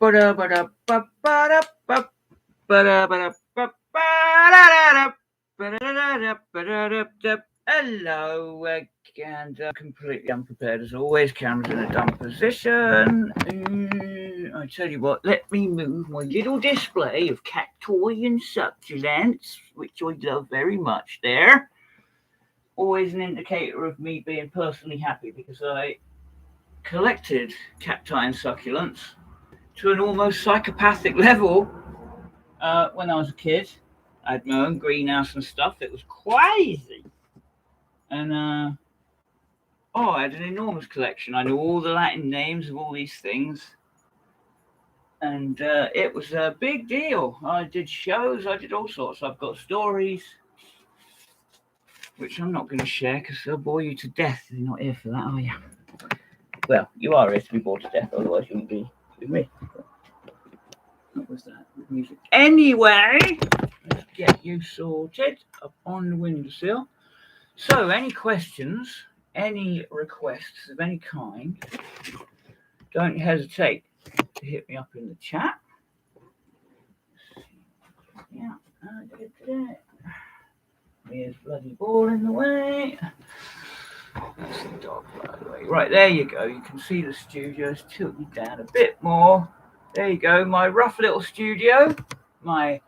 Hello again. Completely unprepared as always. Camera's in a dumb position. I tell you what, let me move my little display of cacti and succulents, which I love very much there. Always an indicator of me being personally happy because I collected cacti and succulents to an almost psychopathic level when I was a kid. I had my own greenhouse and stuff. It was crazy. And I had an enormous collection. I knew all the Latin names of all these things. And it was a big deal. I did shows, I did all sorts. I've got stories, which I'm not going to share because they'll bore you to death. You're not here for that, are you? Well, you are here to be bored to death, otherwise you wouldn't be with me. What was that? Music. Anyway, let's get you sorted up on the windowsill. So, any questions, any requests of any kind, don't hesitate to hit me up in the chat. Yeah, I did it. Here's bloody ball in the way. That's the dog, by the way. Right, there you go. You can see the studio. Just tilt you down a bit more. There you go. My rough little studio. My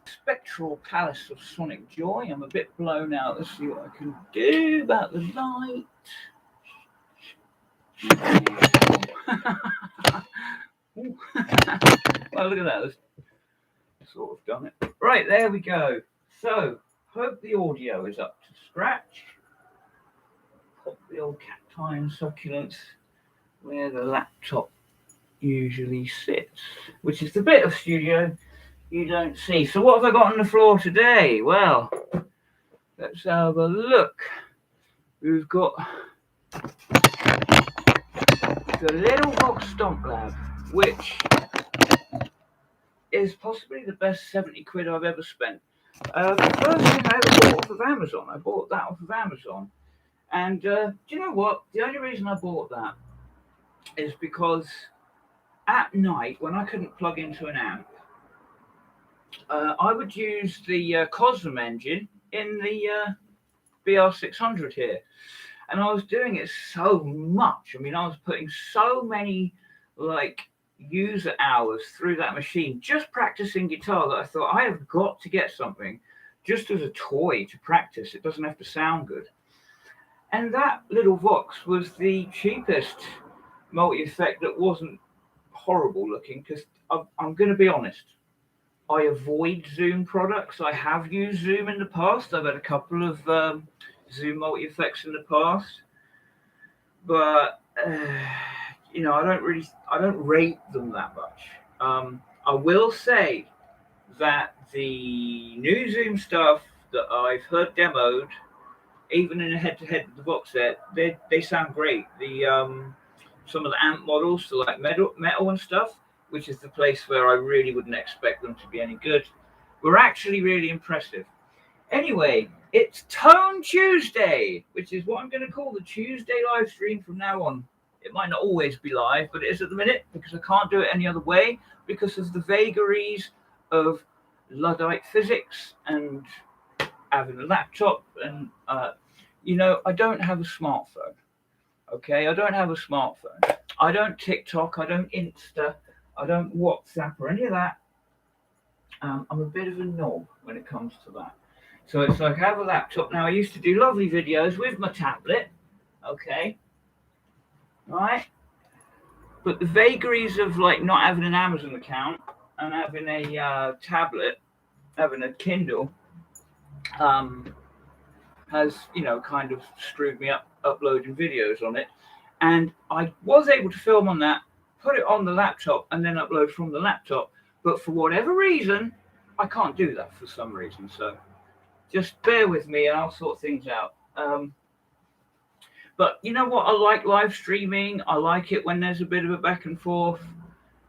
spectral palace of sonic joy. I'm a bit blown out. Let's see what I can do about the light. Well, look at that. That's sort of done it. Right, there we go. So, hope the audio is up to scratch. Pop the old cacti and succulents where the laptop usually sits, which is the bit of studio you don't see. So what have I got on the floor today? Well, let's have a look. We've got the Little Box Stomp Lab, which is possibly the best 70 quid I've ever spent. The first thing I ever bought off of Amazon. I bought that off of Amazon. And do you know what? The only reason I bought that is because at night, when I couldn't plug into an amp, I would use the Cosm engine in the BR600 here. And I was doing it so much. I mean, I was putting so many user hours through that machine just practicing guitar that I thought I have got to get something just as a toy to practice. It doesn't have to sound good. And that little Vox was the cheapest multi-effect that wasn't horrible looking, because I'm going to be honest, I avoid Zoom products. I have used Zoom in the past. I've had a couple of Zoom multi-effects in the past, but I don't rate them that much. I will say that the new Zoom stuff that I've heard demoed, even in a head-to-head with the Vox set, they sound great. The some of the amp models, so like metal and stuff, which is the place where I really wouldn't expect them to be any good, were actually really impressive. Anyway, it's Tone Tuesday, which is what I'm going to call the Tuesday live stream from now on. It might not always be live, but it is at the minute, because I can't do it any other way because of the vagaries of Luddite physics and having a laptop. And I don't have a smartphone. Okay, I don't have a smartphone. I don't TikTok, I don't Insta, I don't WhatsApp or any of that. I'm a bit of a knob when it comes to that. So it's like I have a laptop now. I used to do lovely videos with my tablet. Okay, right? But the vagaries of not having an Amazon account and having a tablet, having a Kindle, has kind of screwed me up uploading videos on it. And I was able to film on that, put it on the laptop, and then upload from the laptop. But for whatever reason, I can't do that for some reason. So just bear with me and I'll sort things out. But you know what? I like live streaming. I like it when there's a bit of a back and forth.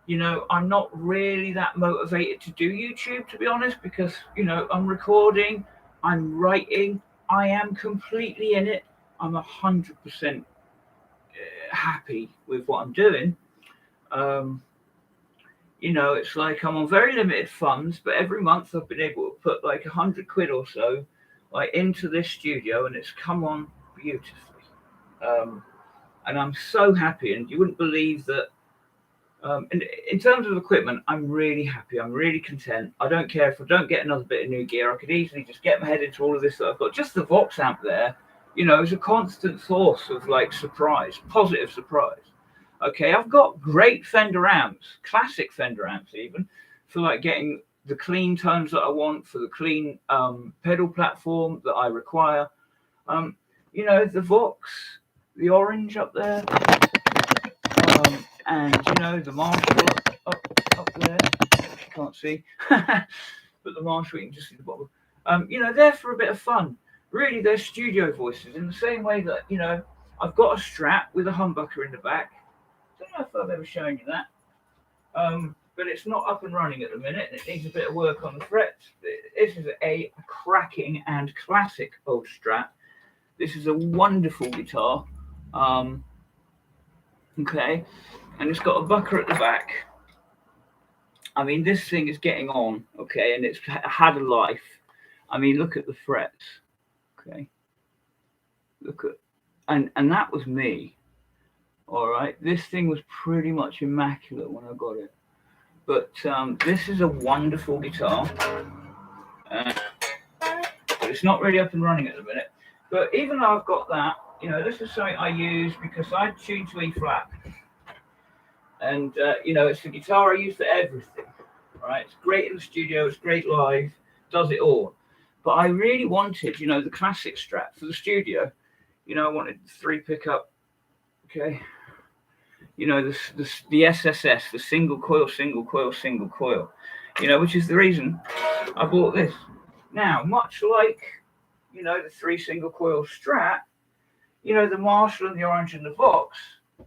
I'm not really that motivated to do YouTube, to be honest, because, I'm recording, I'm writing, I am completely in it. I'm 100% happy with what I'm doing. you know, it's like I'm on very limited funds, but every month I've been able to put like 100 quid or so like into this studio, and it's come on beautifully. Um, and I'm so happy, and you wouldn't believe that. And in terms of equipment, I'm really happy. I'm really content. I don't care if I don't get another bit of new gear. I could easily just get my head into all of this that I've got. Just the Vox amp there, you know, is a constant source of like surprise, positive surprise. Okay, I've got great Fender amps, classic Fender amps even, for like getting the clean tones that I want, for the clean pedal platform that I require. Um, you know, the Vox, the orange up there, and you know the Marshall up there, which you can't see, but the Marshall you can just see the bottom. You know, they're for a bit of fun. Really, they're studio voices in the same way that, you know, I've got a Strat with a humbucker in the back. Don't know if I've ever shown you that. But it's not up and running at the minute, and it needs a bit of work on the frets. This is a cracking and classic old Strat. This is a wonderful guitar. Okay, and it's got a bucker at the back. I mean, this thing is getting on, okay, and it's had a life. I mean, look at the frets, okay. Look at, and that was me. All right, this thing was pretty much immaculate when I got it. But this is a wonderful guitar. But it's not really up and running at the minute. But even though I've got that, you know, this is something I use because I tune to E flat. And, you know, it's the guitar I use for everything. Right? It's great in the studio, it's great live, does it all. But I really wanted, you know, the classic Strat for the studio. You know, I wanted 3 pickup, okay. You know, the SSS, the single coil, single coil, single coil. You know, which is the reason I bought this. Now, much like, you know, the 3 single coil Strat, you know, the Marshall and the Orange and the Vox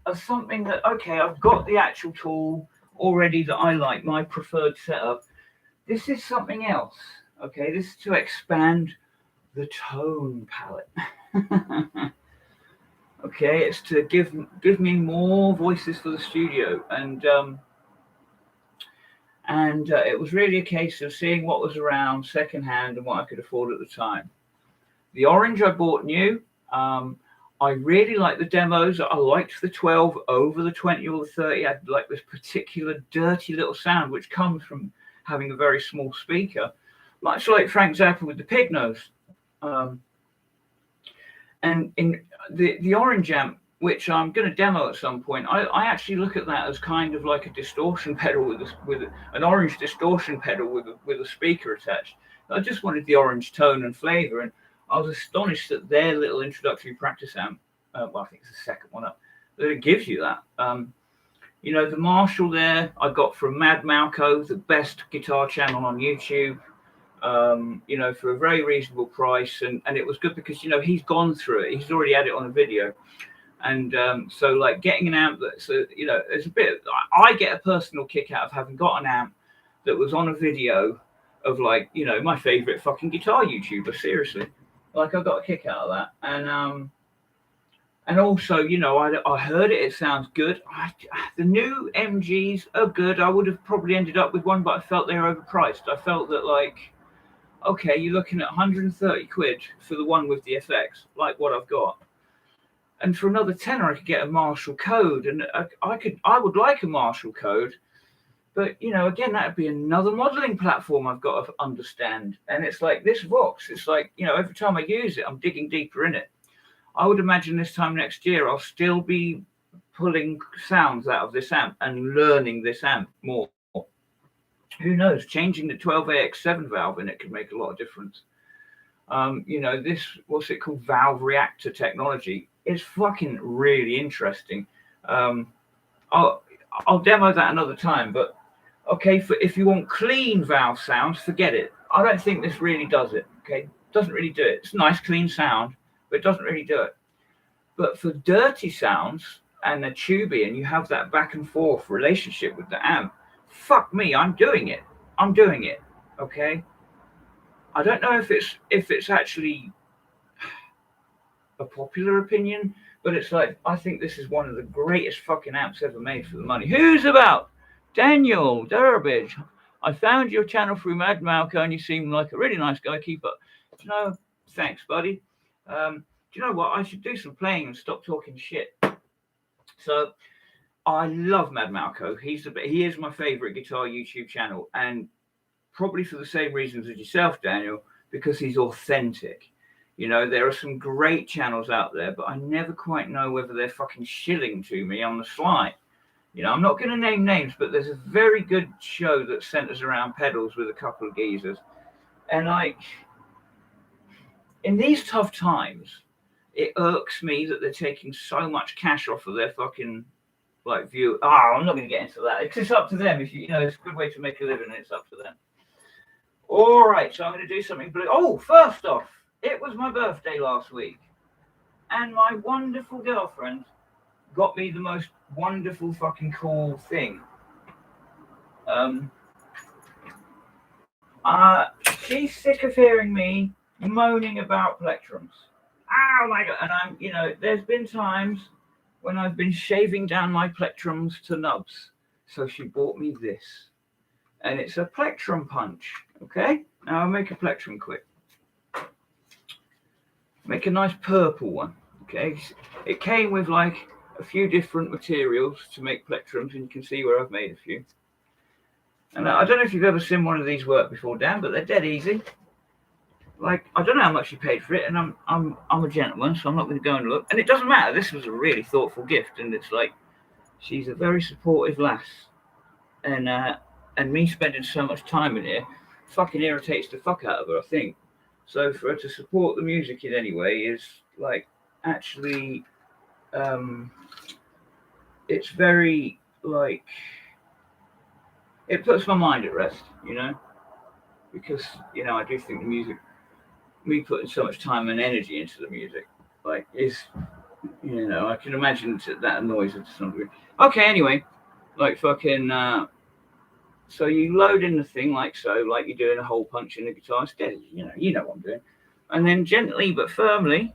are something that, okay, I've got the actual tool already that I like, my preferred setup. This is something else, okay? This is to expand the tone palette. Okay, it's to give me more voices for the studio, and it was really a case of seeing what was around secondhand and what I could afford at the time. The Orange I bought new. I really like the demos. I liked the 12 over the 20 or the 30. I like this particular dirty little sound which comes from having a very small speaker, much like Frank Zappa with the pig nose. And in the Orange amp, which I'm going to demo at some point, I actually look at that as kind of like a distortion pedal with an orange distortion pedal with a speaker attached. I just wanted the orange tone and flavor, and I was astonished that their little introductory practice amp, well, I think it's the second one up, that it gives you that. You know, the Marshall there I got from Mad Malco, the best guitar channel on YouTube. You know, for a very reasonable price, and it was good because, you know, he's gone through it. He's already had it on a video, and so like getting an amp that's you know, it's a bit. I get a personal kick out of having got an amp that was on a video of, like, you know, my favorite fucking guitar YouTuber. Seriously, like, I got a kick out of that, and also, you know, I heard it. It sounds good. The new MGs are good. I would have probably ended up with one, but I felt they were overpriced. I felt that, like, okay, you're looking at 130 quid for the one with the FX, like what I've got. And for another tenner, I could get a Marshall code, and I would like a Marshall code, but, you know, again, that'd be another modeling platform I've got to understand. And it's like this Vox, it's like, you know, every time I use it, I'm digging deeper in it. I would imagine this time next year, I'll still be pulling sounds out of this amp and learning this amp more. Who knows? Changing the 12AX7 valve in it could make a lot of difference. You know, this, what's it called, valve reactor technology, is fucking really interesting. I'll demo that another time. But okay, if you want clean valve sounds, forget it. I don't think this really does it. Okay, doesn't really do it. It's a nice clean sound, but it doesn't really do it. But for dirty sounds and a tubey, and you have that back and forth relationship with the amp, fuck me, I'm doing it. Okay, I don't know if it's actually a popular opinion, but it's like, I think this is one of the greatest fucking amps ever made for the money. Who's about Daniel Durbridge, I found your channel through Mad Malco and you seem like a really nice guy. Keep up. Do you know, thanks, buddy. Do you know what? I should do some playing and stop talking shit. So, I love Mad Malco. He is my favourite guitar YouTube channel, and probably for the same reasons as yourself, Daniel, because he's authentic. You know, there are some great channels out there, but I never quite know whether they're fucking shilling to me on the sly. You know, I'm not going to name names, but there's a very good show that centers around pedals with a couple of geezers. And like, in these tough times, it irks me that they're taking so much cash off of their fucking like view. I'm not going to get into that. It's up to them. If you know, it's a good way to make a living, and it's up to them. All right, so I'm going to do something blue. Oh, first off, it was my birthday last week, and my wonderful girlfriend got me the most wonderful fucking cool thing. She's sick of hearing me moaning about plectrums. Oh my god! And there's been times when I've been shaving down my plectrums to nubs. So she bought me this, and it's a plectrum punch. Okay, now I'll make a plectrum quick. Make a nice purple one. Okay, it came with like a few different materials to make plectrums, and you can see where I've made a few. And I don't know if you've ever seen one of these work before, Dan, but they're dead easy. Like, I don't know how much you paid for it, and I'm a gentleman, so I'm not going to go and look. And it doesn't matter. This was a really thoughtful gift, and it's like she's a very supportive lass, and me spending so much time in here fucking irritates the fuck out of her, I think. So for her to support the music in any way is like actually, it's very like it puts my mind at rest, because I do think the music, me putting so much time and energy into the music, like is, I can imagine that annoys her to some degree. Okay, anyway, like fucking. So you load in the thing like so, like you're doing a hole punch in the guitar steady, you know what I'm doing, and then gently but firmly,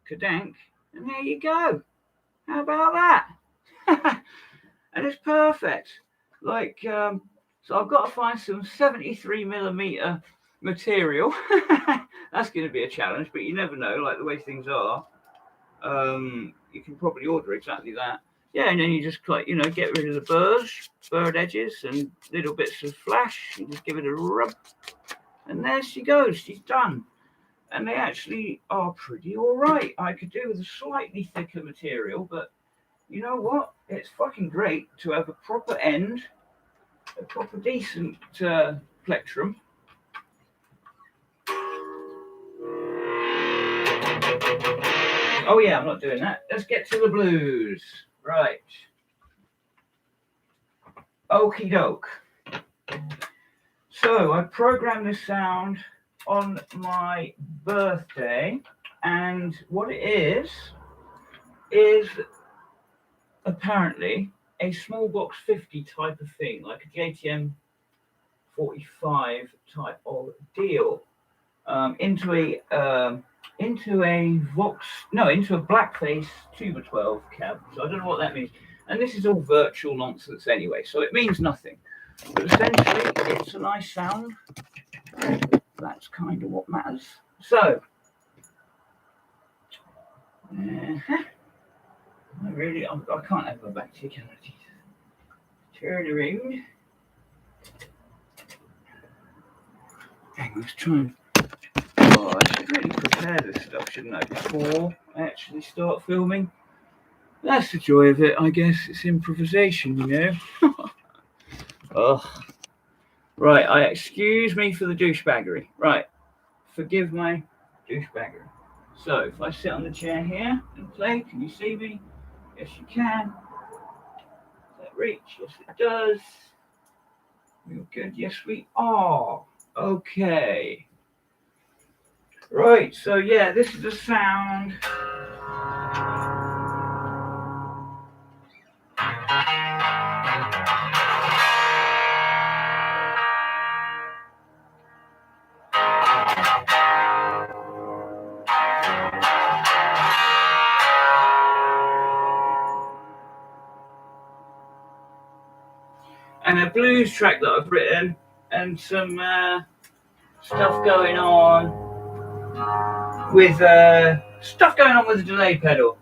kadank, and there you go. How about that? And it's perfect. Like, so I've got to find some 73mm material. That's going to be a challenge, but you never know. Like the way things are, you can probably order exactly that. Yeah, and then you just get rid of the bird edges and little bits of flash. You just give it a rub, and there she goes. She's done. And they actually are pretty all right. I could do with a slightly thicker material, but you know what? It's fucking great to have a proper end, a proper decent plectrum. Oh yeah, I'm not doing that. Let's get to the blues. Right. Okie doke. So I programmed this sound on my birthday, and what it is apparently a small box 50 type of thing, like a JTM 45 type of deal, into a blackface tuba 12 cab. So I don't know what that means, and this is all virtual nonsense anyway, so it means nothing. But essentially, it's a nice sound. That's kind of what matters. So, I can't have my back to you, can I? Turn around. Hang on, let's try and. Oh, I should really prepare this stuff, shouldn't I, before I actually start filming? That's the joy of it, I guess. It's improvisation, Ugh. Right, excuse me for the douchebaggery. Right, forgive my douchebaggery. So, if I sit on the chair here and play, can you see me? Yes, you can. Does that reach? Yes, it does. We're good. Yes, we are. Okay. Right, so yeah, this is the sound. and a blues track that I've written, and some stuff going on with the delay pedal.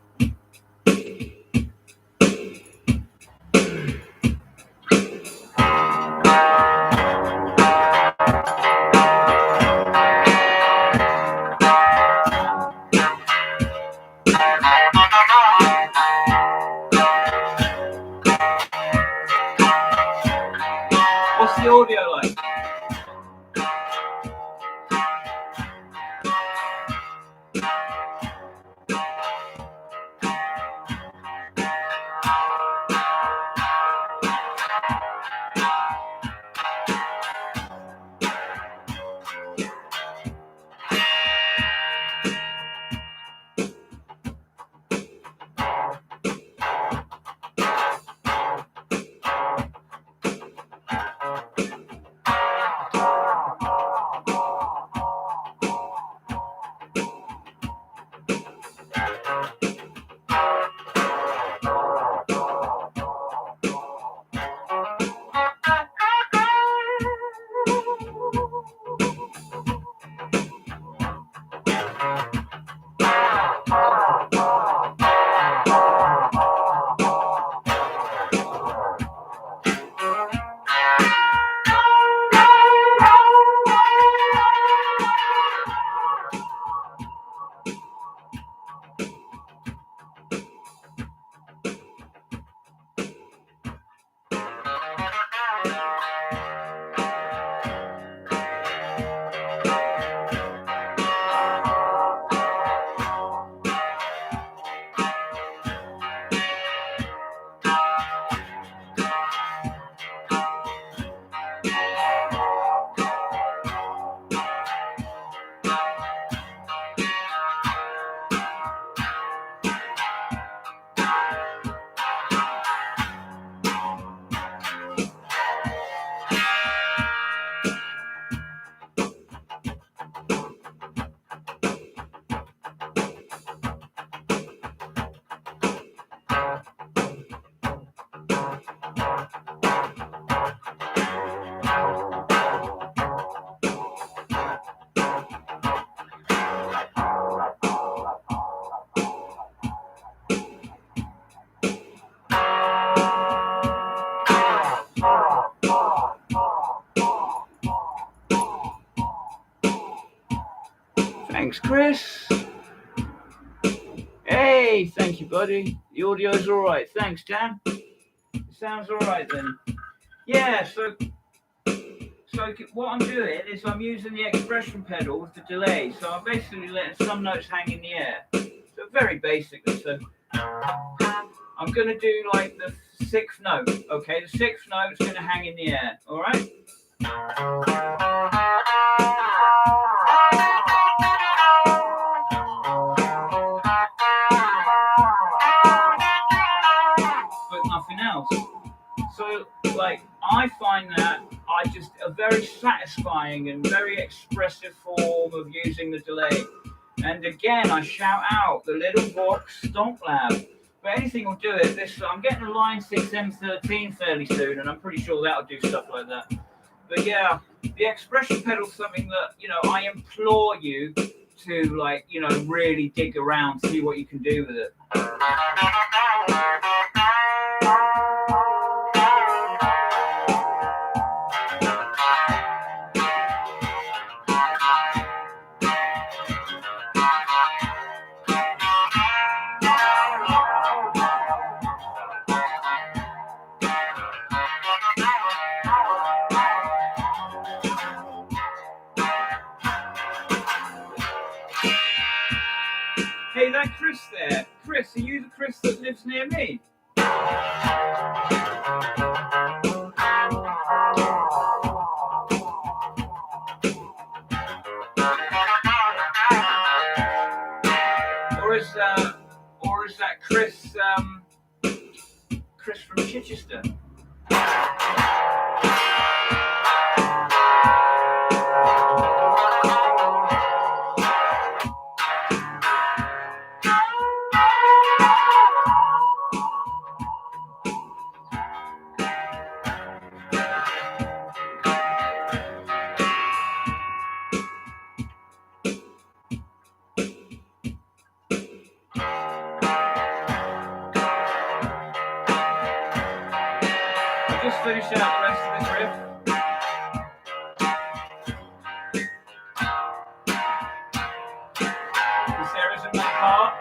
What's the audio like? Thanks, Chris. Hey, thank you, buddy. The audio's all right. Thanks, Dan. It sounds all right then. Yeah, so what I'm doing is I'm using the expression pedal with the delay. So I'm basically letting some notes hang in the air. So very basically. So I'm going to do like the sixth note. Okay, the sixth note's going to hang in the air. All right. But nothing else. So, like, I find that a very satisfying and very expressive form of using the delay. And again, I shout out the little Vox Stomp Lab. But anything will do it. I'm getting a Line 6 M13 fairly soon, and I'm pretty sure that'll do stuff like that. But yeah, the expression pedal is something that, I implore you to, really dig around, see what you can do with it. Hey, that Chris there. Chris, are you the Chris that lives near me? Or is that Chris, Chris from Chichester? finish out the rest of this riff. There is another part.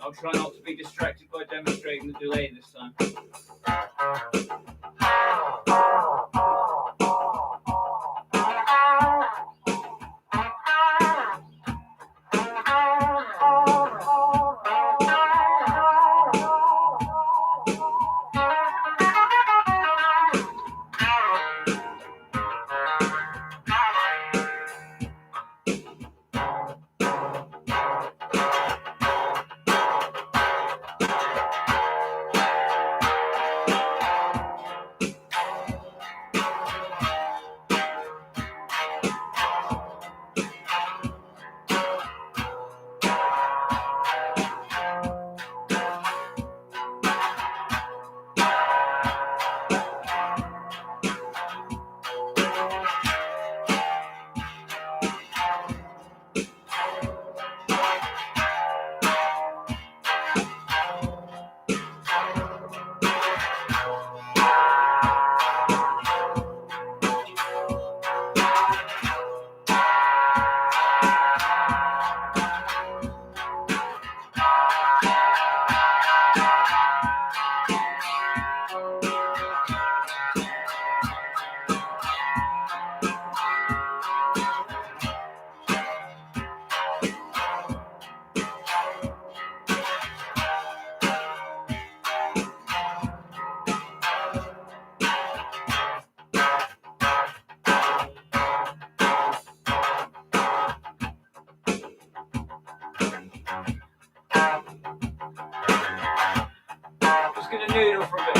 I'll try not to be distracted by demonstrating the delay this time. Just gonna noodle for a bit.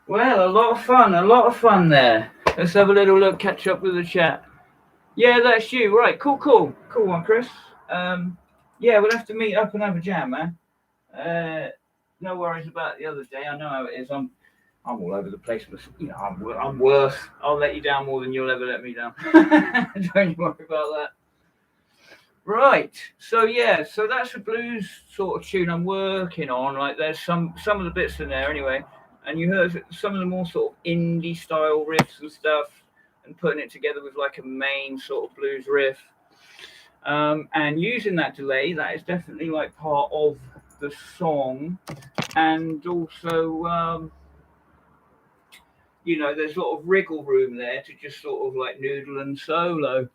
Well, a lot of fun there. Let's have a little look, catch up with the chat. Yeah, that's you. Right, cool one, Chris. Yeah, we'll have to meet up and have a jam, man. No worries about the other day. I know how it is. I'm all over the place, but you know, I'm worse. I'll let you down more than you'll ever let me down. Don't you worry about that. Right. So that's a blues sort of tune I'm working on. Like there's some of the bits in there anyway. And you heard some of the more sort of indie style riffs and stuff, and putting it together with like a main sort of blues riff. And using that delay, that is definitely like part of the song. And also, you know, there's sort of wriggle room there to just sort of like noodle and solo.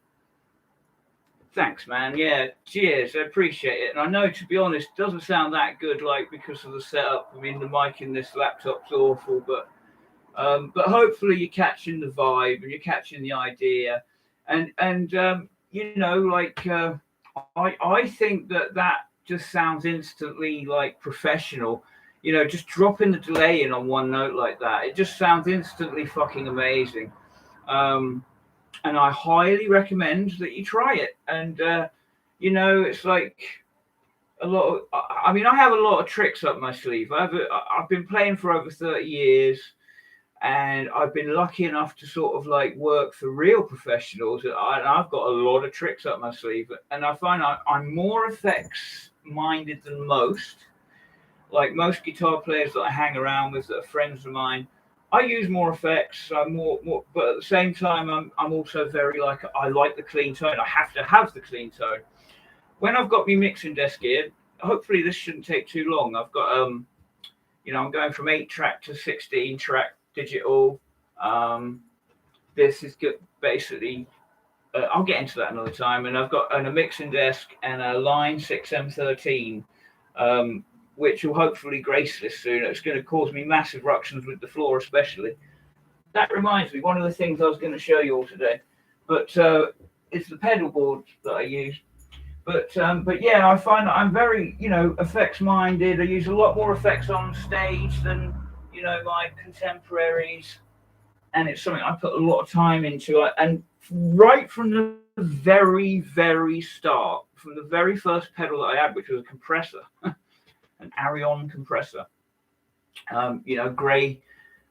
Thanks, man. Yeah, cheers. I appreciate it. And I know, to be honest, it doesn't sound that good, like because of the setup. I mean, the mic in this laptop's awful, but hopefully you're catching the vibe and you're catching the idea. And you know, like I think that just sounds instantly like professional. You know, just dropping the delay in on one note like that, it just sounds instantly fucking amazing. and I highly recommend that you try it. And it's like a lot of. I mean, I have a lot of tricks up my sleeve. I've been playing for over 30 years, and I've been lucky enough to sort of like work for real professionals. And I've got a lot of tricks up my sleeve, and I find I'm more effects minded than most. Like most guitar players that I hang around with that are friends of mine, I use more effects. I'm more, but at the same time, I'm also very like I like the clean tone. I have to have the clean tone. When I've got my mixing desk here, hopefully this shouldn't take too long. I've got I'm going from 8-track to 16-track digital. This is good, basically. I'll get into that another time. And I've got a mixing desk and a Line 6M13, which will hopefully grace this soon. It's going to cause me massive ructions with the floor, especially. That reminds me, one of the things I was going to show you all today, but it's the pedal board that I use. But yeah, I find that I'm very, effects minded. I use a lot more effects on stage than, my contemporaries. And it's something I put a lot of time into. And right from the very, very start, from the very first pedal that I had, which was a compressor, an Arion compressor, grey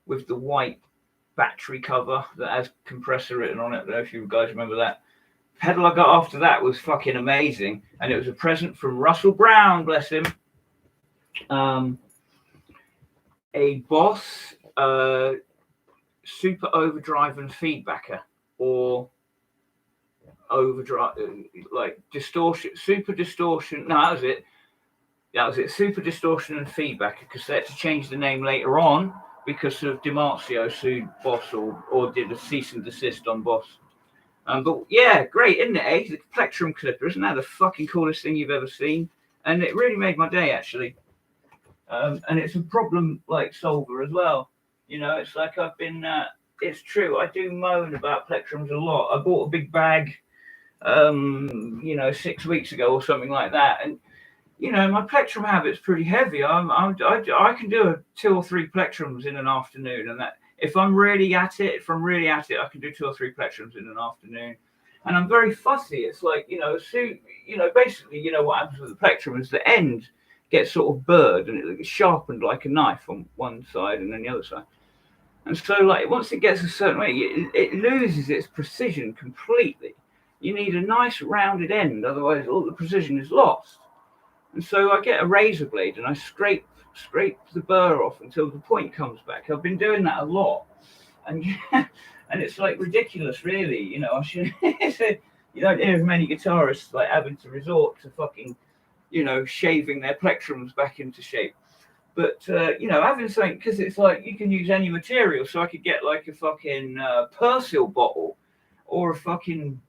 with the white battery cover that has compressor written on it. I don't know if you guys remember that. Pedal I got after that was fucking amazing, and it was a present from Russell Brown, bless him. A Boss Super Overdrive and Feedbacker, or overdrive, like distortion, super distortion. No, that was it. Super distortion and feedbacker, because they had to change the name later on because of DiMarzio sued Boss or did a cease and desist on Boss. But yeah, great, isn't it? Eh? The plectrum clipper, isn't that the fucking coolest thing you've ever seen? And it really made my day, actually. And it's a problem like solver as well. It's like I've been. It's true. I do moan about plectrums a lot. I bought a big bag, 6 weeks ago or something like that, and my plectrum habit's pretty heavy. I can do 2 or 3 plectrums in an afternoon, and that. If I'm really at it, I can do 2 or 3 plectrums in an afternoon. And I'm very fussy. It's like, basically, what happens with the plectrum is the end gets sort of burred and it gets sharpened like a knife on one side and then the other side. And so, like, once it gets a certain way, it loses its precision completely. You need a nice rounded end, otherwise all the precision is lost. And so I get a razor blade and I scrape the burr off until the point comes back. I've been doing that a lot, and it's like ridiculous, really. I should. You don't hear of many guitarists like having to resort to fucking, shaving their plectrums back into shape. But having something, because it's like you can use any material. So I could get like a fucking Persil bottle, or a fucking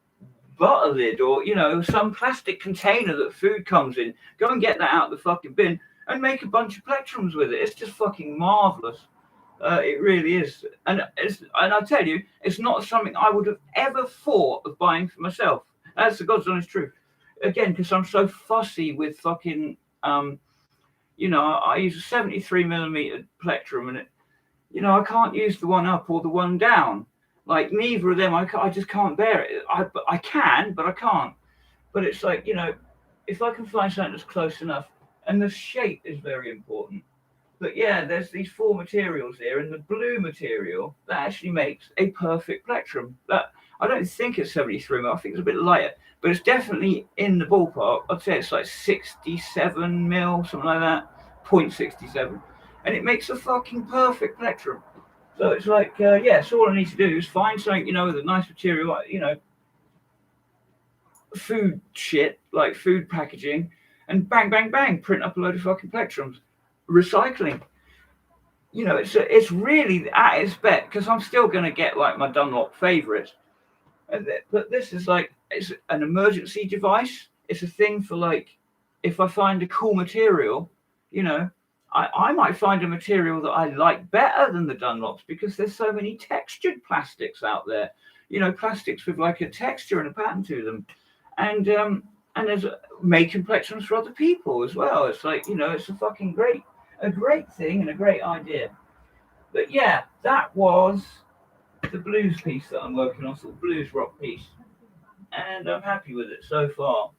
butter lid, or some plastic container that food comes in. Go and get that out of the fucking bin and make a bunch of plectrums with it. It's just fucking marvelous. It really is. And I tell you, it's not something I would have ever thought of buying for myself. That's the God's honest truth. Again, because I'm so fussy with fucking I use a 73mm plectrum, and I can't use the one up or the one down. Like, neither of them, I just can't bear it. I can, but I can't. But it's like, if I can find something that's close enough, and the shape is very important. But yeah, there's these 4 materials here, and the blue material that actually makes a perfect plectrum. That I don't think it's 73mm. I think it's a bit lighter, but it's definitely in the ballpark. I'd say it's like 67mm, something like that, 0.67, and it makes a fucking perfect plectrum. So it's like, so all I need to do is find something, with a nice material, like, food shit, like food packaging, and bang, bang, bang, print up a load of fucking plectrums. Recycling. It's really at its best, because I'm still going to get, like, my Dunlop favourites. But this is like, it's an emergency device. It's a thing for, like, if I find a cool material, I might find a material that I like better than the Dunlops, because there's so many textured plastics out there. Plastics with like a texture and a pattern to them, and there's making plectrums for other people as well. It's like, it's a fucking great thing and a great idea. But yeah, that was the blues piece that I'm working on, sort of blues rock piece, and I'm happy with it so far.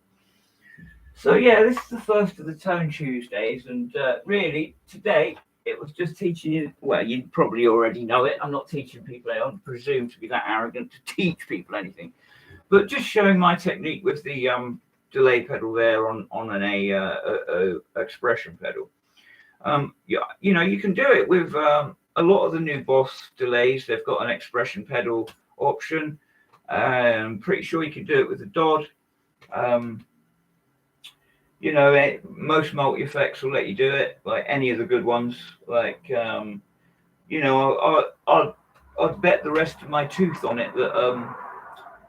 So yeah, this is the first of the Tone Tuesdays, and really today it was just teaching you. Well, you probably already know it. I'm not teaching people. I don't presume to be that arrogant to teach people anything, but just showing my technique with the delay pedal there on an expression pedal. Yeah, you can do it with a lot of the new Boss delays. They've got an expression pedal option. I'm pretty sure you can do it with the Dodd. Most multi effects will let you do it, like any of the good ones. Like, I'd bet the rest of my tooth on it that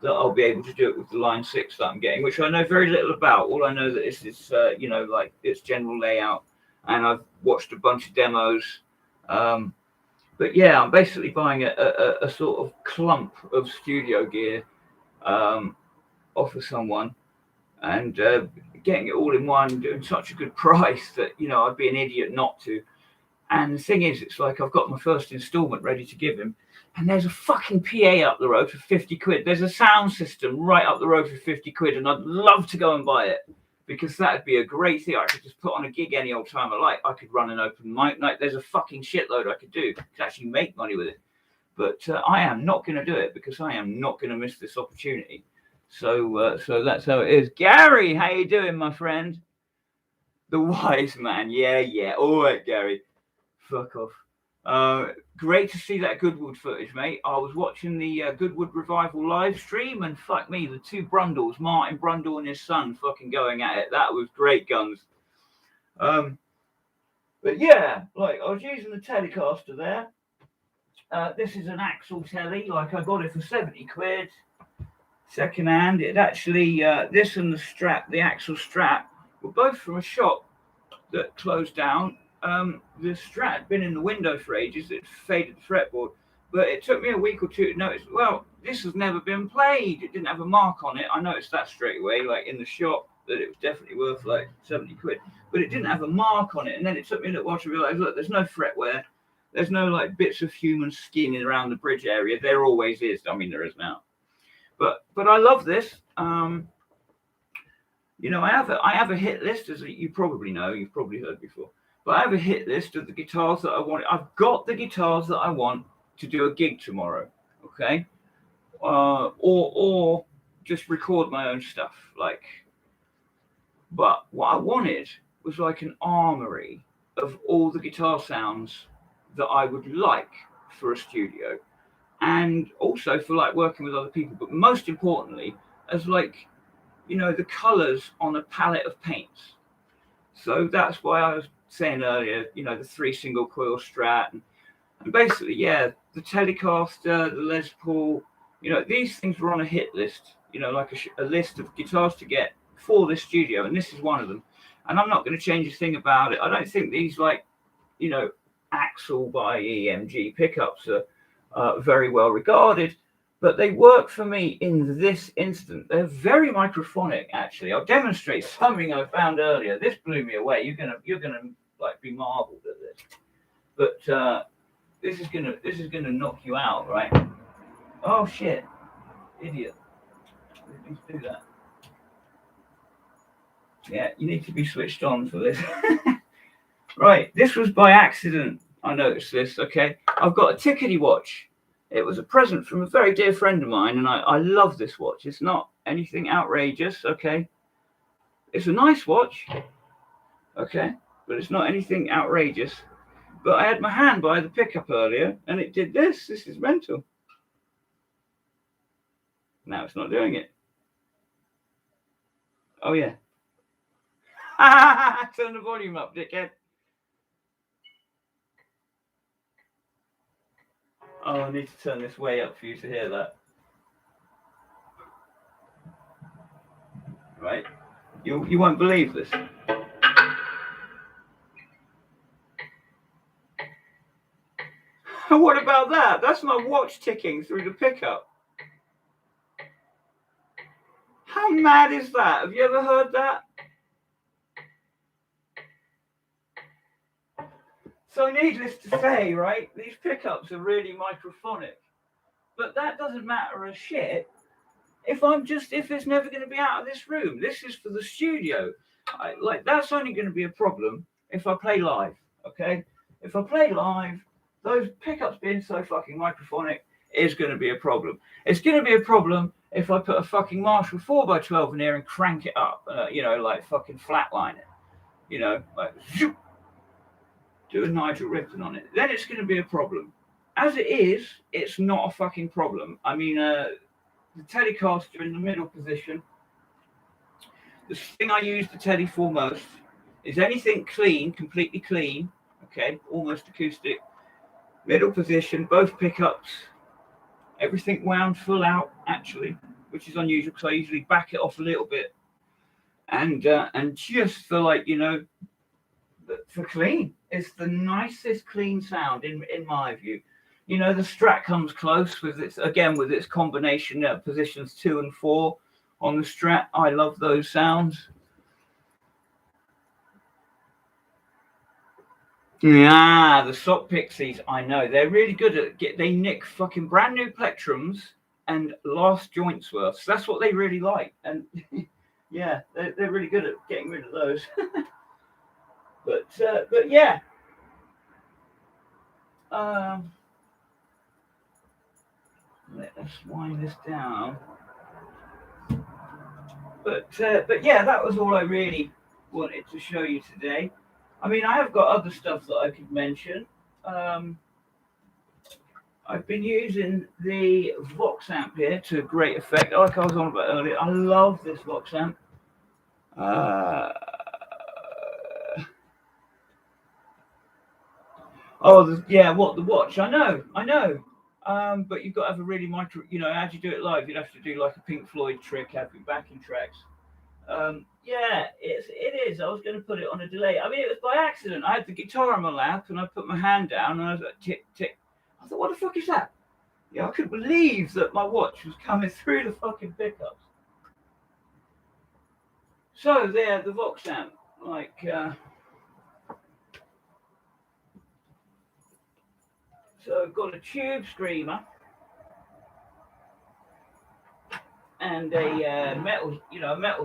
I'll be able to do it with the Line 6 that I'm getting, which I know very little about. All I know that is like its general layout, and I've watched a bunch of demos. But yeah, I'm basically buying a sort of clump of studio gear off of someone, and getting it all in one, doing such a good price that I'd be an idiot not to. And the thing is, it's like I've got my first instalment ready to give him, and there's a fucking PA up the road for 50 quid. There's a sound system right up the road for 50 quid, and I'd love to go and buy it, because that'd be a great thing. I could just put on a gig any old time I like. I could run an open mic night. There's a fucking shitload I could do to actually make money with it. But I am not going to do it, because I am not going to miss this opportunity. So that's how it is. Gary, how you doing, my friend? The wise man. Yeah. All right, Gary. Fuck off. Great to see that Goodwood footage, mate. I was watching the Goodwood Revival live stream, and fuck me, the two Brundles, Martin Brundle and his son, fucking going at it. That was great guns. But yeah, like I was using the Telecaster there. This is an Axel Tele. Like I got it for 70 quid. Second hand. It actually, this and the strap, the Axel strap, were both from a shop that closed down. The Strat had been in the window for ages. It faded the fretboard, but it took me a week or two to notice, well, this has never been played. It didn't have a mark on it. I noticed that straight away, like in the shop, that it was definitely worth like 70 quid, but it didn't have a mark on it. And then it took me a little while to realize, look, there's no fret wear. There's no like bits of human skin around the bridge area. There always is. I mean, there is now. But I love this. I have a hit list, as you probably know. You've probably heard before. But I have a hit list of the guitars that I want. I've got the guitars that I want to do a gig tomorrow, okay? Or just record my own stuff, like. But what I wanted was like an armory of all the guitar sounds that I would like for a studio, and also for like working with other people. But most importantly, as like, the colors on a palette of paints. So that's why I was saying earlier, the 3 single coil Strat, and basically, yeah, the Telecaster, the Les Paul, these things were on a hit list, like a list of guitars to get for this studio, and this is one of them. And I'm not going to change a thing about it. I don't think these Axel by EMG pickups are very well regarded, but they work for me in this instant. They're very microphonic, actually. I'll demonstrate something I found earlier. This blew me away. You're gonna like be marveled at this. But this is gonna knock you out, right? Oh shit, idiot! Please do that. Yeah, you need to be switched on for this. Right, this was by accident. I noticed this. Okay, I've got a Tickety watch. It was a present from a very dear friend of mine, and I love this watch. It's not anything outrageous, okay? It's a nice watch, okay? But it's not anything outrageous. But I had my hand by the pickup earlier, and it did this. This is mental. Now it's not doing it. Oh, yeah. Turn the volume up, dickhead. Oh, I need to turn this way up for you to hear that. Right? You won't believe this. What about that? That's my watch ticking through the pickup. How mad is that? Have you ever heard that? So needless to say, right, these pickups are really microphonic. But that doesn't matter a shit if it's never going to be out of this room. This is for the studio. That's only going to be a problem if I play live. Okay, if I play live, those pickups being so fucking microphonic is going to be a problem. It's going to be a problem if I put a fucking Marshall 4x12 in here and crank it up. Like fucking flatline it. Like zoop, do a Nigel Rippon on it. Then it's going to be a problem. As it is, it's not a fucking problem. I mean, the Telecaster in the middle position. The thing I use the Tele for most is anything clean, completely clean, okay, almost acoustic, middle position, both pickups, everything wound full out, actually, which is unusual because I usually back it off a little bit, and just for for clean. It's the nicest clean sound in my view. The Strat comes close with its combination positions 2 and 4 on the Strat. I love those sounds. Yeah, the Sock Pixies. I know they're really good at they nick fucking brand new plectrums and last joints worth. So that's what they really like, and yeah, they're really good at getting rid of those. but yeah. Let's wind this down. But yeah, that was all I really wanted to show you today. I mean, I have got other stuff that I could mention. I've been using the Vox amp here to great effect, like I was on about earlier. I love this Vox amp. The watch? I know. But you've got to have a really micro. How do you do it live? You'd have to do like a Pink Floyd trick, have your backing tracks. Yeah, it is. I was going to put it on a delay. I mean, it was by accident. I had the guitar on my lap and I put my hand down and I was like, tick, tick. I thought, what the fuck is that? Yeah, I couldn't believe that my watch was coming through the fucking pickups. So there, the Vox amp, so I've got a tube screamer and a metal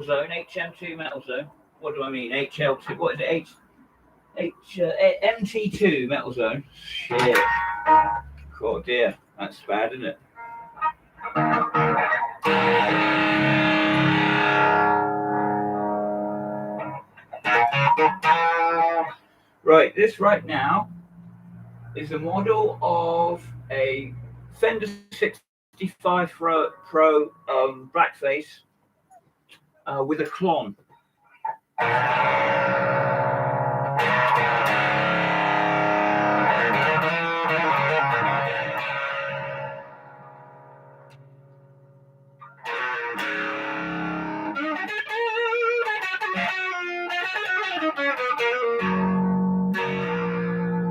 zone, HM2 metal zone. What do I mean? HL2. What is it? MT2 metal zone. Shit. Oh dear, that's bad, isn't it? Right, this right now is a model of a Fender 65 Pro blackface with a clon.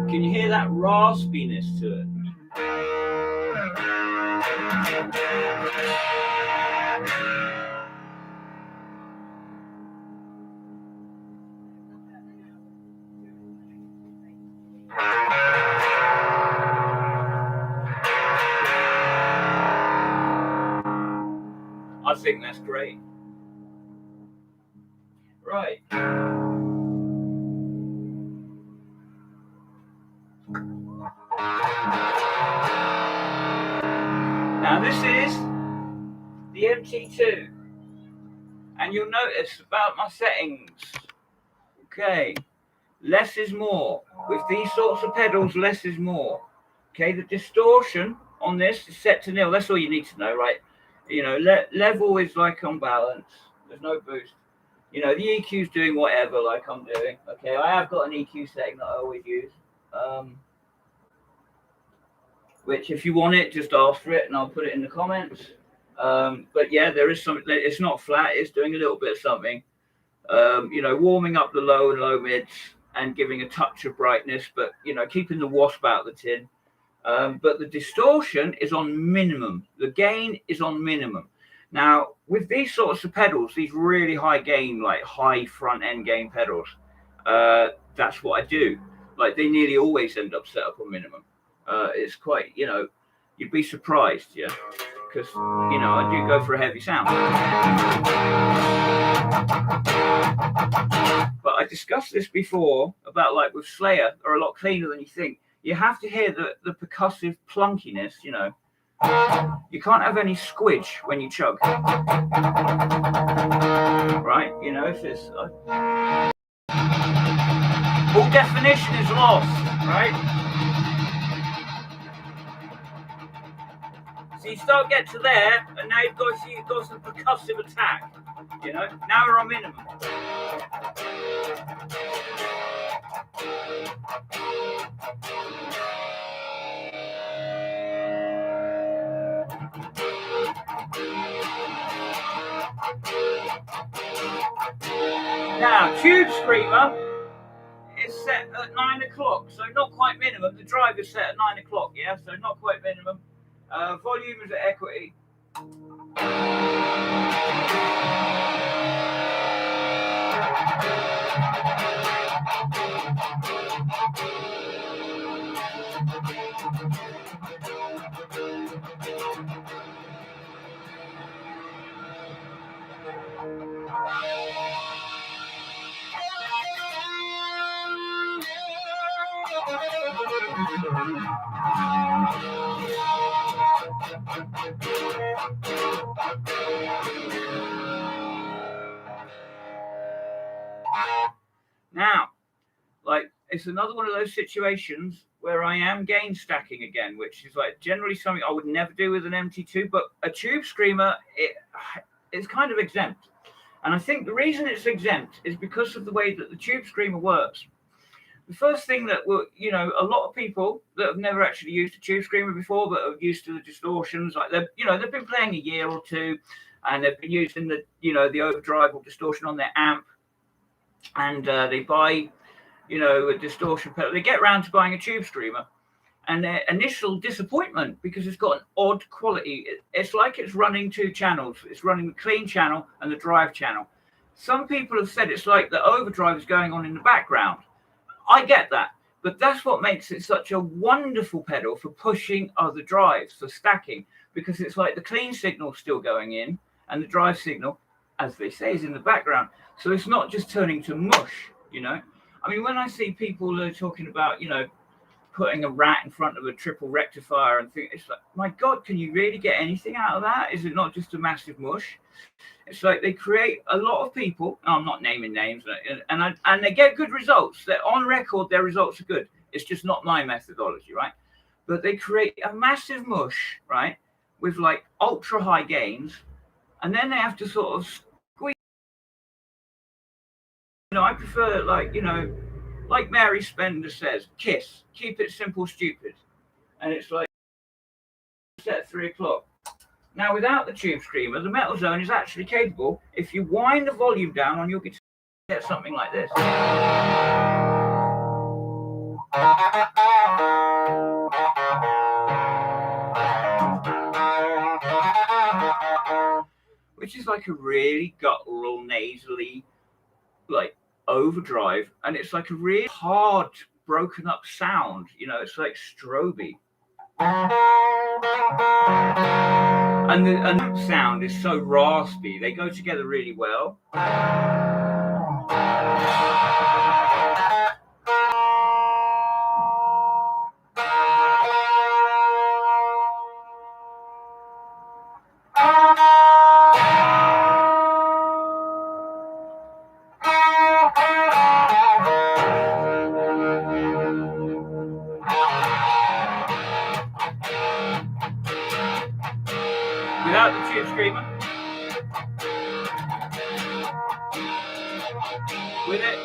Can you hear that raspiness to it? I think that's great. Right. Now this is the MT2, and you'll notice about my settings. Okay, less is more. With these sorts of pedals, less is more. Okay, the distortion on this is set to 0. That's all you need to know, right? Level is like on balance. There's no boost. The EQ's doing whatever, like I'm doing. Okay, I have got an EQ setting that I always use. Which if you want it, just ask for it and I'll put it in the comments. But yeah, there is something. It's not flat. It's doing a little bit of something. Warming up the low and low mids and giving a touch of brightness, but keeping the wasp out of the tin. But the distortion is on minimum. The gain is on minimum. Now, with these sorts of pedals, these really high gain, like high front end gain pedals, that's what I do. Like they nearly always end up set up on minimum. It's quite, you'd be surprised, yeah, because I do go for a heavy sound. But I discussed this before about like with Slayer, they're a lot cleaner than you think. You have to hear the percussive plunkiness, You can't have any squidge when you chug, right? If it's all definition is lost, right? So you start get to there, and now you've got some percussive attack. Now we're on minimum. Now, Tube Screamer is set at 9 o'clock, so not quite minimum. The drive is set at 9 o'clock, yeah, so not quite minimum. Volume is at equity. Now, like, it's another one of those situations where I am gain stacking again, which is like generally something I would never do with an MT2, but a Tube Screamer, it's kind of exempt. And I think the reason it's exempt is because of the way that the Tube Screamer works. The first thing that a lot of people that have never actually used a Tube Screamer before, but are used to the distortions, like they've been playing a year or two, and they've been using the overdrive or distortion on their amp, and they buy a distortion pedal. They get around to buying a Tube Screamer, and their initial disappointment because it's got an odd quality. It's like it's running two channels. It's running the clean channel and the drive channel. Some people have said it's like the overdrive is going on in the background. I get that, but that's what makes it such a wonderful pedal for pushing other drives, for stacking, because it's like the clean signal still going in and the drive signal, as they say, is in the background. So it's not just turning to mush, I mean, when I see people are talking about, putting a rat in front of a triple rectifier and think, it's like, my God, can you really get anything out of that? Is it not just a massive mush? It's like they create a lot of people. I'm not naming names, and they get good results. They're on record. Their results are good. It's just not my methodology, right? But they create a massive mush, right, with like ultra high gains, and then they have to sort of squeeze. I prefer like Mary Spender says, KISS, keep it simple, stupid, and it's like set at 3 o'clock. Now, without the Tube Screamer, the Metal Zone is actually capable, if you wind the volume down on your guitar, you get something like this. Which is like a really guttural, nasally, like overdrive, and it's like a really hard, broken up sound. It's like stroby. And the sound is so raspy, they go together really well. Without the Tube Screamer. With it.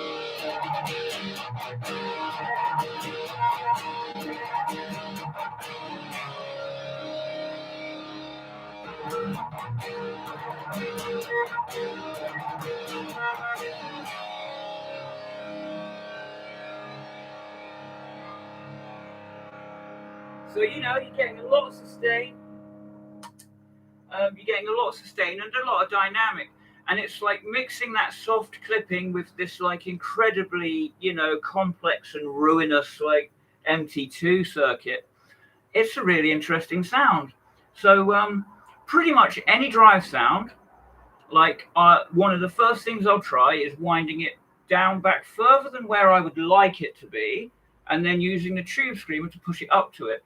So you're getting a lot of sustain. You're getting a lot of sustain and a lot of dynamic, and it's like mixing that soft clipping with this like incredibly complex and ruinous like MT2 circuit. it's a really interesting sound. So pretty much any drive sound, like one of the first things I'll try is winding it down back further than where I would like it to be, and then using the tube screamer to push it up to it.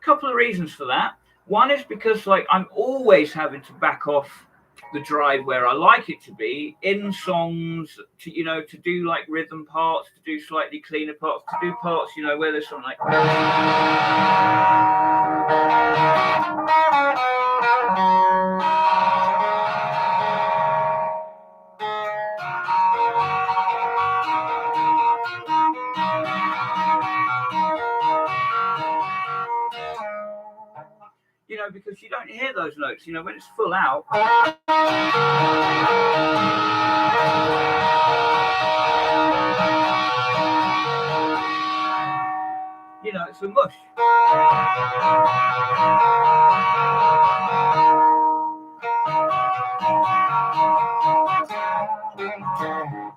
Couple of reasons for that. One is because like I'm always having to back off the drive where I like it to be in songs to do like rhythm parts, to do slightly cleaner parts, to do parts where there's something like because you don't hear those notes, when it's full out. It's a mush.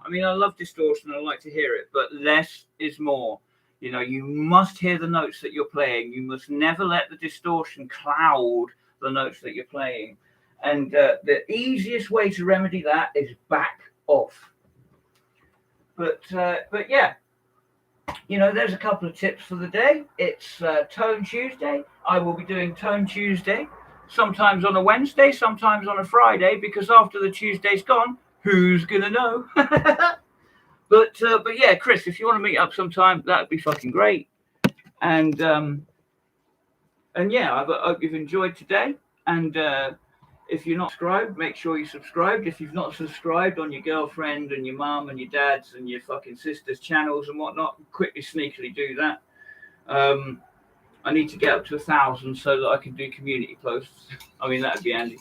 I mean, I love distortion. I like to hear it, but less is more. You must hear the notes that you're playing. You must never let the distortion cloud the notes that you're playing. And the easiest way to remedy that is back off. But yeah, there's a couple of tips for the day. It's Tone Tuesday. I will be doing Tone Tuesday, sometimes on a Wednesday, sometimes on a Friday, because after the Tuesday's gone, who's gonna know? But yeah, Chris, if you want to meet up sometime, that'd be fucking great. And yeah, I hope you've enjoyed today. And if you're not subscribed, make sure you're subscribed. If you've not subscribed on your girlfriend and your mum and your dad's and your fucking sister's channels and whatnot, quickly sneakily do that. I need to get up to 1,000 so that I can do community posts. I mean, that'd be handy.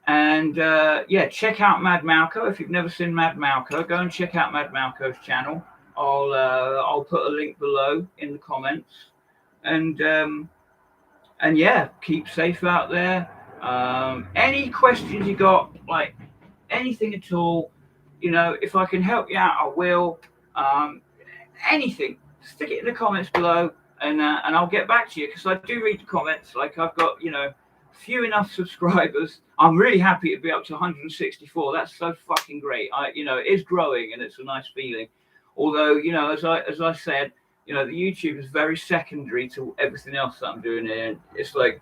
And yeah, check out Mad Malco. If you've never seen Mad Malco, go and check out Mad Malco's channel. I'll put a link below in the comments. And yeah, keep safe out there. Any questions you got, like anything at all, if I can help you out, I will. Anything, stick it in the comments below, and I'll get back to you, because I do read the comments. Like, I've got few enough subscribers. I'm really happy to be up to 164. That's so fucking great. It is growing, and it's a nice feeling. Although, as I said, the YouTube is very secondary to everything else that I'm doing here. It's like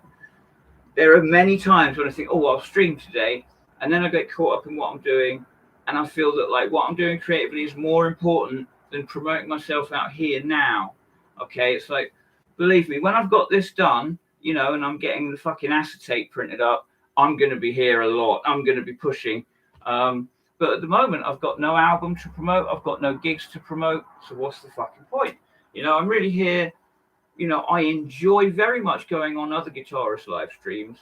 there are many times when I think, oh, I'll stream today, and then I get caught up in what I'm doing, and I feel that like what I'm doing creatively is more important than promoting myself out here now. Okay, it's like, believe me, when I've got this done, and I'm getting the fucking acetate printed up, I'm going to be here a lot. I'm going to be pushing. But at the moment, I've got no album to promote. I've got no gigs to promote. So what's the fucking point? I'm really here. I enjoy very much going on other guitarist live streams.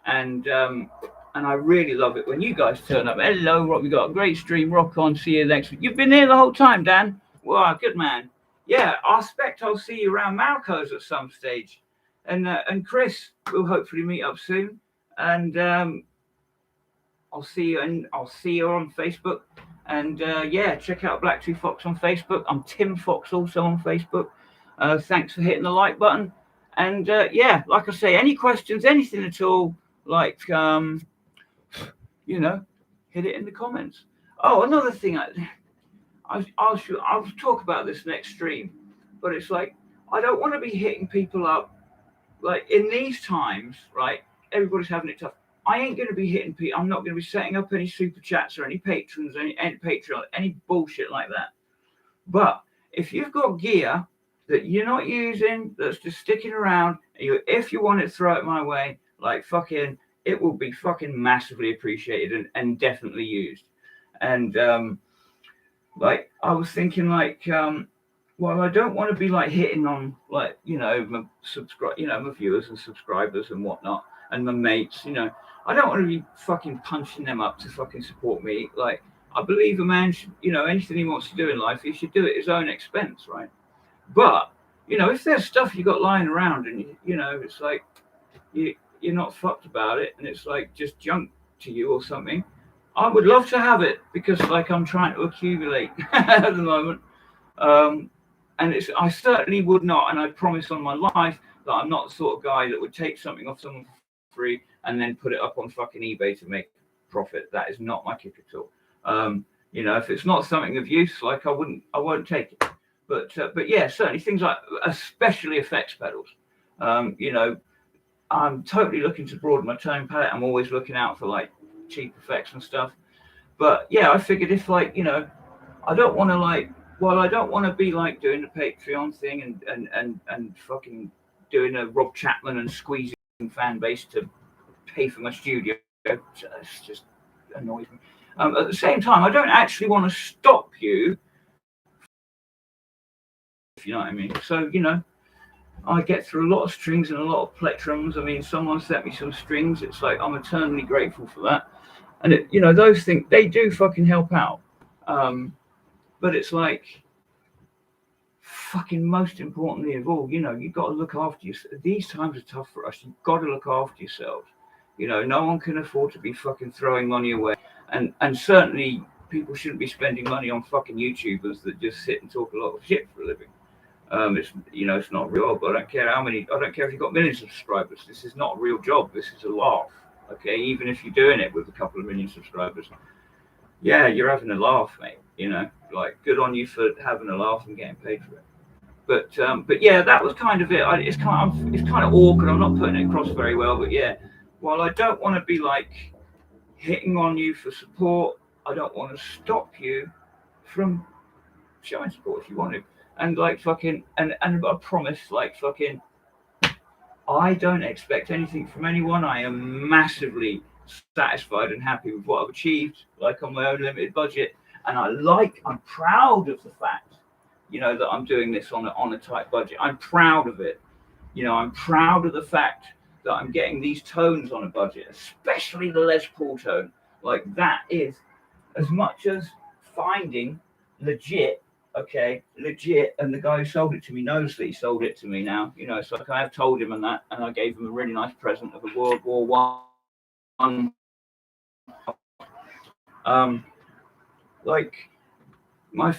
And I really love it when you guys turn up. Hello, Rock. We got a great stream. Rock on. See you next week. You've been here the whole time, Dan. Wow, good man. Yeah, I expect I'll see you around Malco's at some stage. And Chris, we'll hopefully meet up soon. And I'll see you on Facebook. And yeah, check out Black 2 Fox on Facebook. I'm Tim Fox also on Facebook. Thanks for hitting the like button. And yeah, like I say, any questions, anything at all, like hit it in the comments. Oh, another thing, I'll talk about this next stream, but it's like, I don't want to be hitting people up like in these times, right? Everybody's having it tough. I ain't going to be hitting people. I'm not going to be setting up any super chats or any patrons, any Patreon, any bullshit like that. But if you've got gear that you're not using, that's just sticking around, if you want it, throw it my way. Like fucking, it will be fucking massively appreciated and definitely used. And like I was thinking, like, well, I don't want to be like hitting on like my my viewers and subscribers and whatnot, and my mates. I don't want to be fucking punching them up to fucking support me. Like, I believe a man should, anything he wants to do in life, he should do it at his own expense, right? But if there's stuff you got lying around and it's like you're not fucked about it, and it's like just junk to you or something, I would love to have it, because like I'm trying to accumulate at the moment. and I certainly would not, and I promise on my life that I'm not the sort of guy that would take something off someone for free and then put it up on fucking eBay to make profit. That is not my kick at all. If it's not something of use, like I won't take it. But yeah, certainly things like, especially effects pedals. I'm totally looking to broaden my tone palette. I'm always looking out for like cheap effects and stuff. But yeah, I figured if I don't want to be like doing the Patreon thing and fucking doing a Rob Chapman and squeezing fan base to pay for my studio. It's just annoys me. At the same time, I don't actually want to stop you, if you know what I mean. So, I get through a lot of strings and a lot of plectrums. I mean, someone sent me some strings. It's like, I'm eternally grateful for that. And, those things, they do fucking help out. But it's like, fucking most importantly of all, you've got to look after yourself. These times are tough for us. You've got to look after yourselves. No one can afford to be fucking throwing money away. And certainly people shouldn't be spending money on fucking YouTubers that just sit and talk a lot of shit for a living. It's not a real job. I don't care if you've got millions of subscribers. This is not a real job. This is a laugh. Okay, even if you're doing it with a couple of million subscribers, yeah, you're having a laugh, mate. Like, good on you for having a laugh and getting paid for it. But yeah, that was kind of it. It's kind of awkward. I'm not putting it across very well, but yeah, while I don't want to be like hitting on you for support, I don't want to stop you from showing support if you want to. And like fucking, and I promise, like fucking, I don't expect anything from anyone. I am massively satisfied and happy with what I've achieved, like on my own limited budget. And I'm proud of the fact, that I'm doing this on a tight budget. I'm proud of it. I'm proud of the fact that I'm getting these tones on a budget, especially the Les Paul tone. Like, that is, as much as finding legit, and the guy who sold it to me knows that he sold it to me now. It's like I have told him and I gave him a really nice present of a World War I. Like, my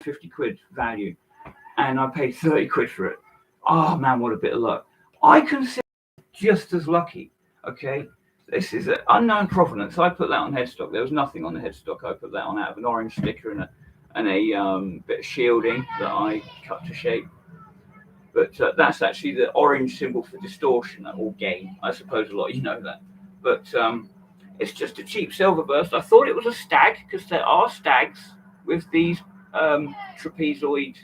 50 quid value, and I paid 30 quid for it. Oh man, what a bit of luck. I consider just as lucky. Okay, this is an unknown provenance. I put that on headstock. There was nothing on the headstock. I put that on out of an orange sticker and a bit of shielding that I cut to shape. But that's actually the orange symbol for distortion or gain. I suppose a lot of you know that. But it's just a cheap silver burst. I thought it was a stag because there are stags with these trapezoid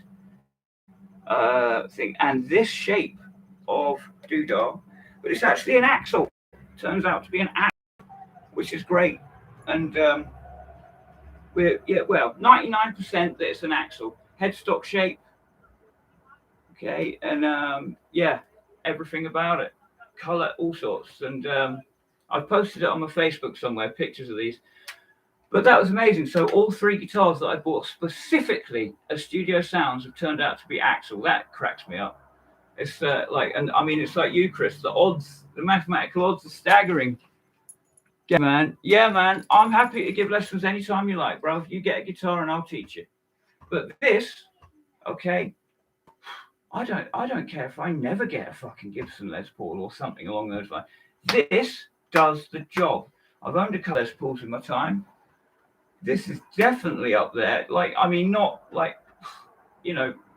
thing and this shape of doodah, but it's actually an axle. Turns out to be an axle, which is great. And we're 99% that it's an axle. Headstock shape. Okay, and everything about it, color, all sorts. And I've posted it on my Facebook somewhere, pictures of these. But that was amazing. So all three guitars that I bought specifically as Studio Sounds have turned out to be axle. That cracks me up. It's it's like you, Chris. The mathematical odds are staggering. Yeah, man. I'm happy to give lessons anytime you like, bro. You get a guitar and I'll teach you. But this, okay, I don't care if I never get a fucking Gibson Les Paul or something along those lines. This does the job. I've owned a couple Les Pauls in my time. This is definitely up there. Like, I mean, not like,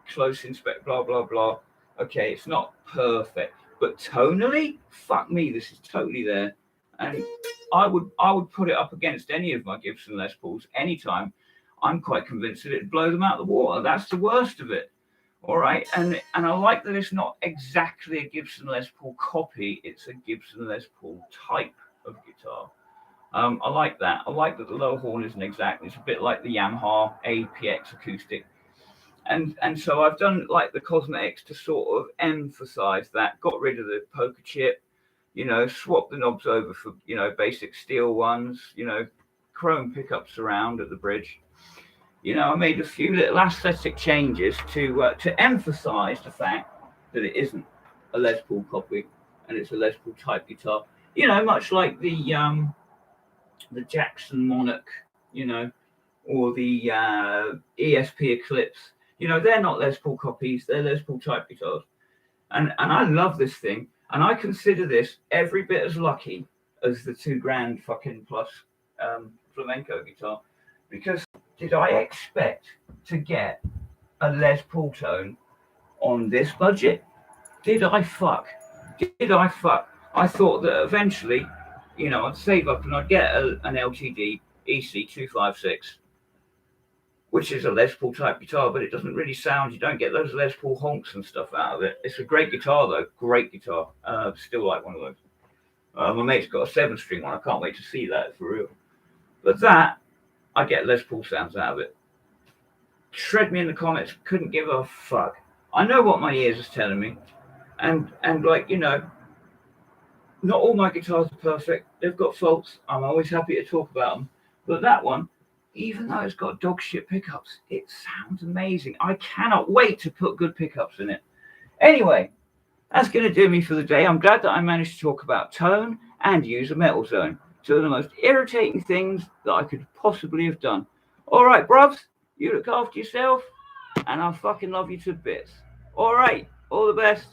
close inspect, blah, blah, blah. Okay, it's not perfect. But tonally, fuck me, this is totally there. And I would put it up against any of my Gibson Les Pauls anytime. I'm quite convinced that it'd blow them out of the water. That's the worst of it. All right. And I like that it's not exactly a Gibson Les Paul copy. It's a Gibson Les Paul type of guitar. I like that. I like that the low horn isn't exactly. It's a bit like the Yamaha APX acoustic. And so I've done like the cosmetics to sort of emphasize that. Got rid of the poker chip, swapped the knobs over for, basic steel ones, chrome pickups around at the bridge. I made a few little aesthetic changes to emphasize the fact that it isn't a Les Paul copy and it's a Les Paul type guitar. Much like the Jackson Monarch, or the ESP Eclipse. You know, they're not Les Paul copies, they're Les Paul type guitars. And I love this thing, and I consider this every bit as lucky as the $2,000 fucking plus flamenco guitar, because did I expect to get a Les Paul tone on this budget? Did I fuck? Did I fuck? I thought that eventually, you know, I'd save up and I'd get an LTD EC256, which is a Les Paul type guitar, but it doesn't really sound, you don't get those Les Paul honks and stuff out of it. It's a great guitar though, great guitar. Still like one of those. My mate's got a 7-string one, I can't wait to see that for real. But that, I get Les Paul sounds out of it. Shred me in the comments, couldn't give a fuck. I know what my ears is telling me. And like, you know, not all my guitars are perfect. They've got faults. I'm always happy to talk about them. But that one, even though it's got dog shit pickups, it sounds amazing. I cannot wait to put good pickups in it. Anyway, that's going to do me for the day. I'm glad that I managed to talk about tone and use a metal zone. Two of the most irritating things that I could possibly have done. All right, bruvs, you look after yourself, and I'll fucking love you to bits. All right, all the best.